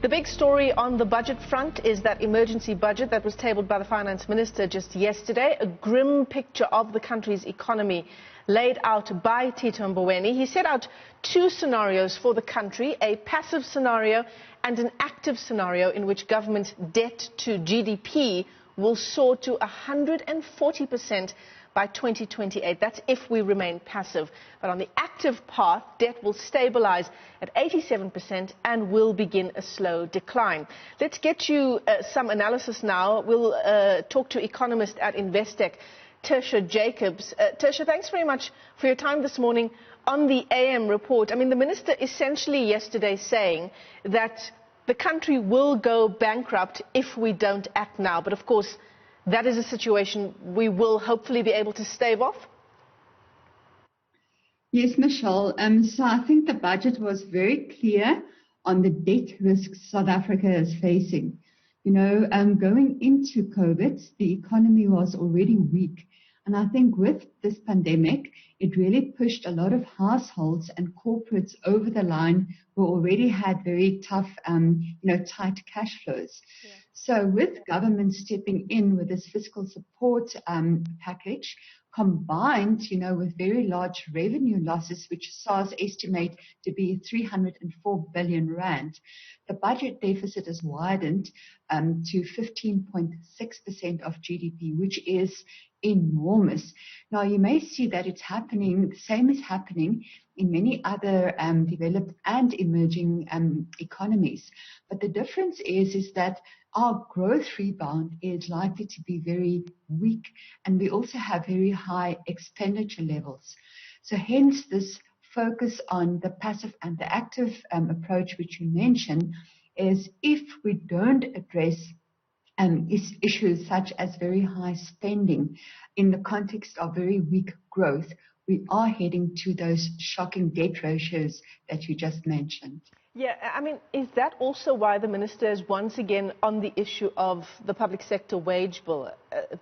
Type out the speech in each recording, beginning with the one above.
The big story on the budget front is that emergency budget that was tabled by the finance minister just yesterday, a grim picture of the country's economy laid out by Tito Mboweni. He set out two scenarios for the country, a passive scenario and an active scenario in which government debt to GDP will soar to 140% by 2028. That's if we remain passive. But on the active path, debt will stabilize at 87% and will begin a slow decline. Let's get you some analysis now. We'll talk to economist at Investec, Tertia Jacobs. Tertia, thanks very much for your time this morning on the AM report. I mean, the minister essentially yesterday saying that the country will go bankrupt if we don't act now. But of course, that is a situation we will hopefully be able to stave off. Yes, Michelle. So I think the budget was very clear on the debt risks South Africa is facing. You know, going into COVID, the economy was already weak. And I think with this pandemic, it really pushed a lot of households and corporates over the line who already had very tough, tight cash flows. Yeah. So with government stepping in with this fiscal support package, combined, with very large revenue losses, which SARS estimate to be 304 billion rand, the budget deficit is widened to 15.6% of GDP, which is enormous. Now, you may see that it's happening, the same is happening in many other developed and emerging economies. But the difference is that our growth rebound is likely to be very weak, and we also have very high expenditure levels. So hence this focus on the passive and the active approach, which you mentioned, is if we don't address issues such as very high spending in the context of very weak growth, we are heading to those shocking debt ratios that you just mentioned. Yeah, I mean, is that also why the minister is once again on the issue of the public sector wage bill?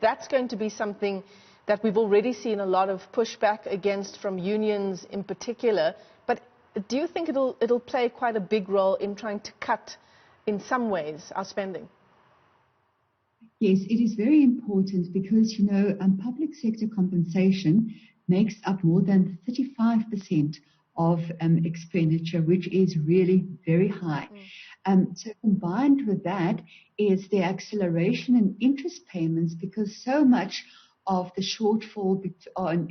That's going to be something that we've already seen a lot of pushback against from unions in particular. But do you think it'll play quite a big role in trying to cut, in some ways, our spending? Yes, it is very important because, public sector compensation makes up more than 35% of expenditure, which is really very high. So combined with that is the acceleration in interest payments, because so much of the shortfall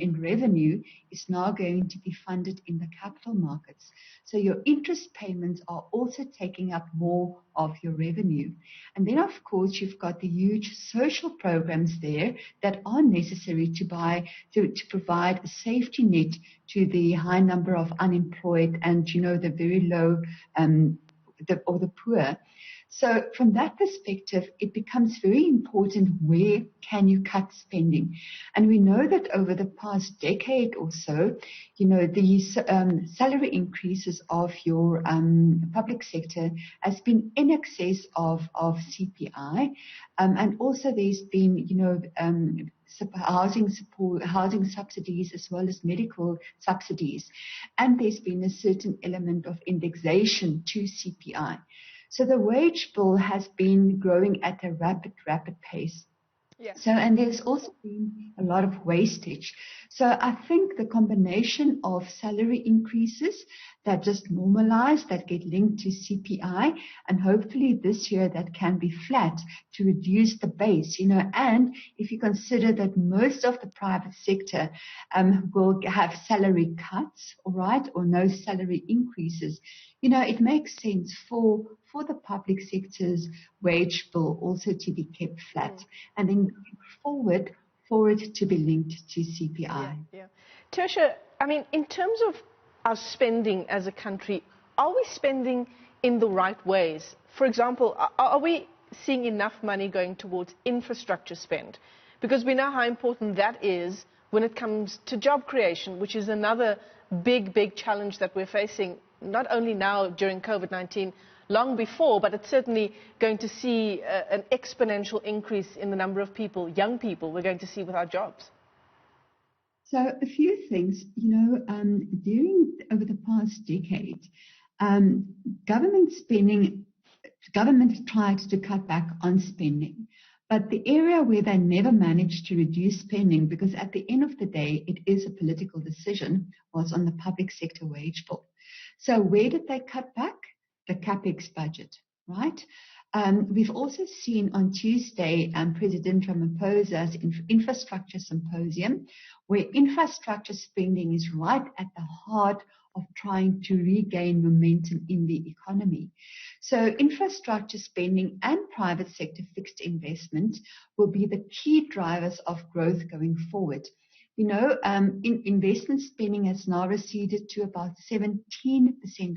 in revenue is now going to be funded in the capital markets. So your interest payments are also taking up more of your revenue. And then, of course, you've got the huge social programs there that are necessary to provide a safety net to the high number of unemployed and, the very low or the poor. So from that perspective, it becomes very important where can you cut spending. And we know that over the past decade or so, these salary increases of your public sector has been in excess of CPI. And also there's been, housing subsidies as well as medical subsidies. And there's been a certain element of indexation to CPI. So the wage bill has been growing at a rapid pace. Yeah. So, and there's also been a lot of wastage. So I think the combination of salary increases that just normalize, that get linked to CPI, and hopefully this year that can be flat to reduce the base, and if you consider that most of the private sector will have salary cuts, all right, or no salary increases, it makes sense for the public sector's wage bill also to be kept flat. And then forward for it to be linked to CPI. Yeah. Tertia, I mean, in terms of our spending as a country, are we spending in the right ways? For example, are we seeing enough money going towards infrastructure spend? Because we know how important that is when it comes to job creation, which is another big challenge that we're facing, not only now during COVID-19, long before, but it's certainly going to see an exponential increase in the number of people, young people, we're going to see with our jobs. So a few things, over the past decade, government spending the government tried to cut back on spending. But the area where they never managed to reduce spending, because at the end of the day, it is a political decision, was on the public sector wage bill. So where did they cut back? The CapEx budget, right? We've also seen on Tuesday President Ramaphosa's infrastructure symposium, where infrastructure spending is right at the heart of trying to regain momentum in the economy. So infrastructure spending and private sector fixed investment will be the key drivers of growth going forward. You know, investment spending has now receded to about 17%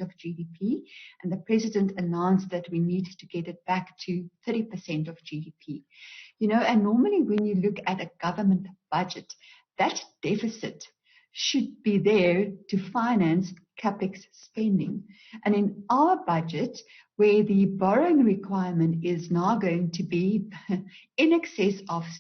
of GDP, and the president announced that we need to get it back to 30% of GDP. You know, and normally when you look at a government budget, that deficit should be there to finance CapEx spending. And in our budget, where the borrowing requirement is now going to be in excess of